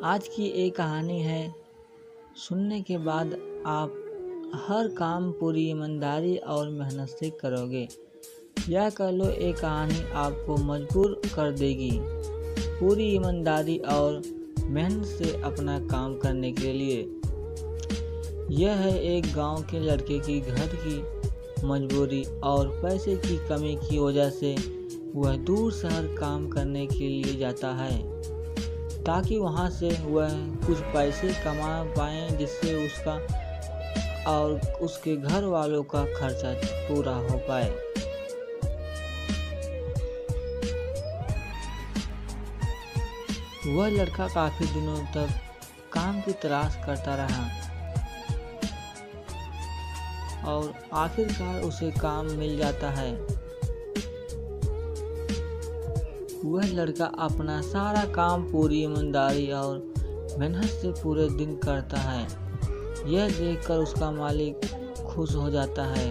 आज की एक कहानी है। सुनने के बाद आप हर काम पूरी ईमानदारी और मेहनत से करोगे। यह कह लो, एक कहानी आपको मजबूर कर देगी पूरी ईमानदारी और मेहनत से अपना काम करने के लिए। यह है एक गांव के लड़के की घर की मजबूरी और पैसे की कमी की वजह से वह दूर शहर काम करने के लिए जाता है, ताकि वहां से वह कुछ पैसे कमा पाए, जिससे उसका और उसके घर वालों का खर्चा पूरा हो पाए। वह लड़का काफी दिनों तक काम की तलाश करता रहा और आखिरकार उसे काम मिल जाता है। वह लड़का अपना सारा काम पूरी ईमानदारी और मेहनत से पूरे दिन करता है। यह देखकर उसका मालिक खुश हो जाता है।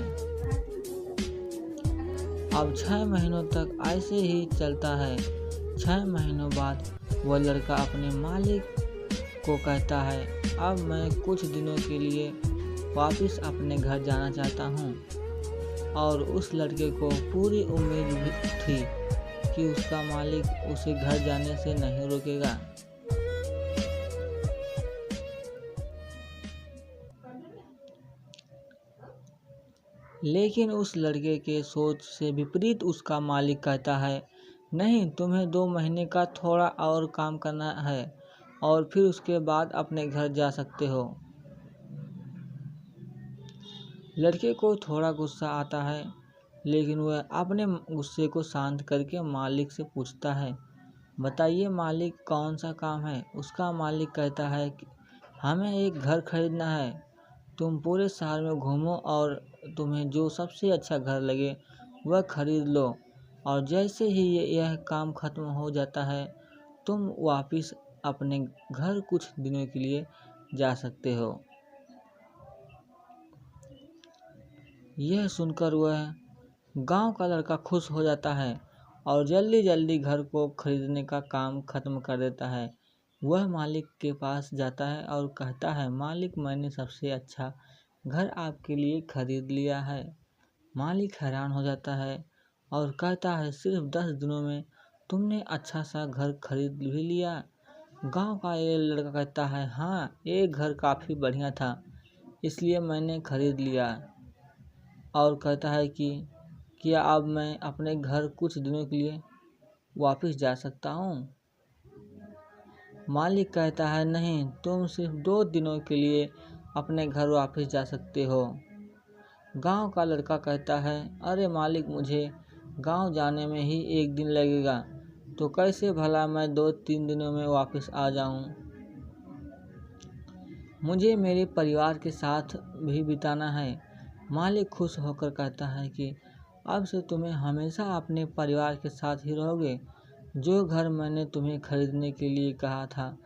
अब 6 महीनों तक ऐसे ही चलता है। 6 महीनों बाद वह लड़का अपने मालिक को कहता है, अब मैं कुछ दिनों के लिए वापस अपने घर जाना चाहता हूँ। और उस लड़के को पूरी उम्मीद थी कि उसका मालिक उसे घर जाने से नहीं रोकेगा। लेकिन उस लड़के के सोच से विपरीत उसका मालिक कहता है, नहीं, तुम्हें 2 महीने का थोड़ा और काम करना है और फिर उसके बाद अपने घर जा सकते हो। लड़के को थोड़ा गुस्सा आता है, लेकिन वह अपने गुस्से को शांत करके मालिक से पूछता है, बताइए मालिक, कौन सा काम है। उसका मालिक कहता है कि हमें एक घर खरीदना है। तुम पूरे शहर में घूमो और तुम्हें जो सबसे अच्छा घर लगे वह खरीद लो, और जैसे ही यह काम खत्म हो जाता है तुम वापस अपने घर कुछ दिनों के लिए जा सकते हो। यह सुनकर वह गांव का लड़का खुश हो जाता है और जल्दी जल्दी घर को खरीदने का काम खत्म कर देता है। वह मालिक के पास जाता है और कहता है, मालिक, मैंने सबसे अच्छा घर आपके लिए खरीद लिया है। मालिक हैरान हो जाता है और कहता है, सिर्फ 10 दिनों में तुमने अच्छा सा घर खरीद भी लिया। गांव का ये लड़का कहता है, हाँ, ये घर काफ़ी बढ़िया था, इसलिए मैंने खरीद लिया। और कहता है कि क्या अब मैं अपने घर कुछ दिनों के लिए वापस जा सकता हूँ। मालिक कहता है, नहीं, तुम सिर्फ 2 दिनों के लिए अपने घर वापस जा सकते हो। गांव का लड़का कहता है, अरे मालिक, मुझे गांव जाने में ही 1 दिन लगेगा, तो कैसे भला मैं 2-3 दिनों में वापस आ जाऊं। मुझे मेरे परिवार के साथ भी बिताना है। मालिक खुश होकर कहता है कि अब से तुम्हें हमेशा अपने परिवार के साथ ही रहोगे। जो घर मैंने तुम्हें खरीदने के लिए कहा था,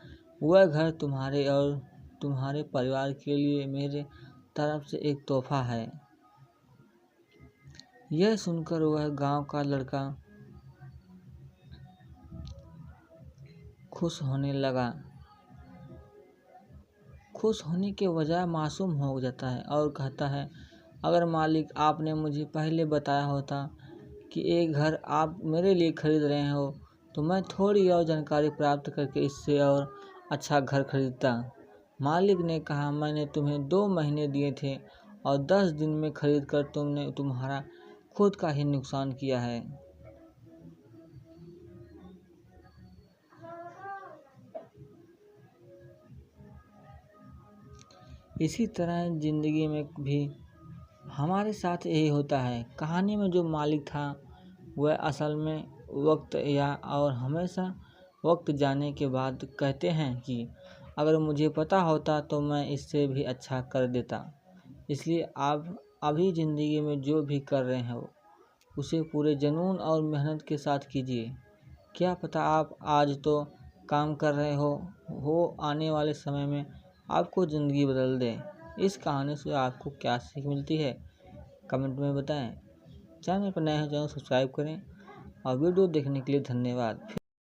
वह घर तुम्हारे और तुम्हारे परिवार के लिए मेरे तरफ से एक तोहफा है। यह सुनकर वह गांव का लड़का खुश होने लगा। खुश होने के बजाय मासूम हो जाता है और कहता है, अगर मालिक आपने मुझे पहले बताया होता कि एक घर आप मेरे लिए खरीद रहे हो, तो मैं थोड़ी और जानकारी प्राप्त करके इससे और अच्छा घर खरीदता। मालिक ने कहा, मैंने तुम्हें 2 महीने दिए थे और 10 दिन में खरीद कर तुमने तुम्हारा खुद का ही नुकसान किया है। इसी तरह ज़िंदगी में भी हमारे साथ यही होता है। कहानी में जो मालिक था वह असल में वक्त या और हमेशा वक्त जाने के बाद कहते हैं कि अगर मुझे पता होता तो मैं इससे भी अच्छा कर देता। इसलिए आप अभी ज़िंदगी में जो भी कर रहे हो उसे पूरे जुनून और मेहनत के साथ कीजिए। क्या पता आप आज तो काम कर रहे हो आने वाले समय में आपको ज़िंदगी बदल दे। इस कहानी से आपको क्या सीख मिलती है, कमेंट में बताएं। चैनल पर नए हो चैनल सब्सक्राइब करें और वीडियो देखने के लिए धन्यवाद।